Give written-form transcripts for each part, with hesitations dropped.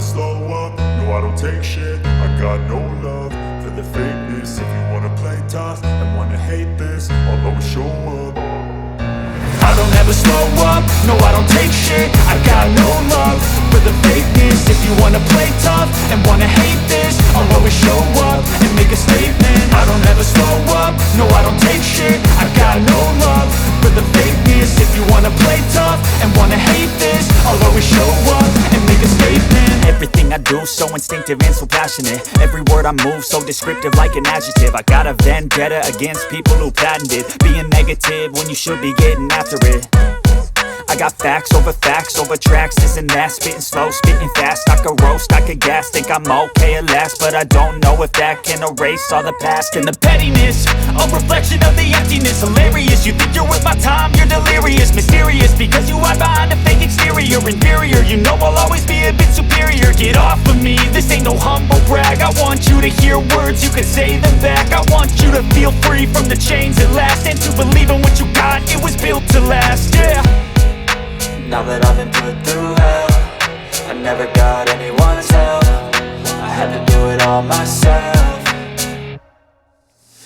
slow up, no I don't take shit. I got no love for the fakeness. If you wanna play tough and wanna hate this, I'll always show up. I don't ever slow up, no I don't take shit. I got no love for the fakeness. If you wanna play tough and wanna hate this, I'll always show up and make a statement. I don't ever slow up, no I don't take shit. I got no love for the fakeness. If you wanna play tough and wanna hate this, I'll always show up and make a statement. Everything I do so instinctive and so passionate. Every word I move so descriptive like an adjective. I got a vendetta against people who patented being negative when you should be getting after it. I got facts over tracks, this and that. Spitting slow, spitting fast, I could roast, I could gas. Think I'm okay at last, but I don't know if that can erase all the past. And the pettiness, a reflection of the emptiness. Hilarious, you think you're worth my time, you're delirious. Mysterious, because you hide behind a fake exterior. Inferior, you know I'll always be a bit superior. Get off of me, this ain't no humble brag. I want you to hear words, you can say them back. I want you to feel free from the chains at last, and to believe in what you got, it was built to last, yeah. Now that I've been put through hell, I never got anyone's help. I had to do it all myself.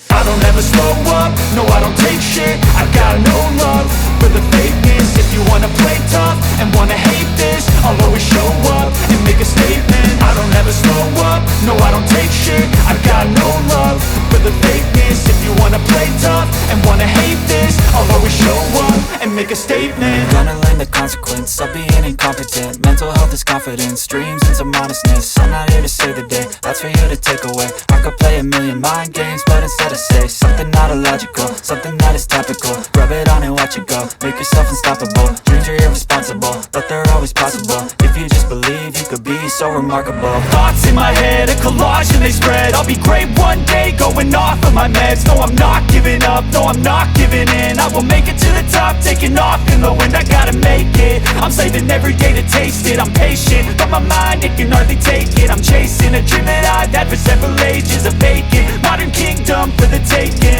I don't ever slow up, no I don't take shit. I got no love for the fakeness. If you wanna play tough and wanna hate this, I'll always show up and make a statement. I don't ever slow up, no I don't take shit. I got no love for the fakeness. If you wanna play tough and wanna hate this, I'll always show up and make a statement. Gonna learn the consequence of being incompetent. Mental health is confidence, dreams and some honestness. I'm not here to save the day, that's for you to take away. I could play a million mind games, but instead I say something not illogical, something that is topical. Rub it on and watch it go, make yourself unstoppable. Dreams are irresponsible, but they're always possible. If you just believe, you could be so remarkable. Thoughts in my head, a collage and they spread. I'll be great one day, going off of my meds. No, I'm not giving up, no, I'm not giving in. I will make it to the top, taking off in the wind. I gotta make it, I'm saving every day to taste it. I'm patient, but my mind, it can hardly take it. I'm chasing a dream that I've had for several ages. A vacant, modern kingdom for the taking.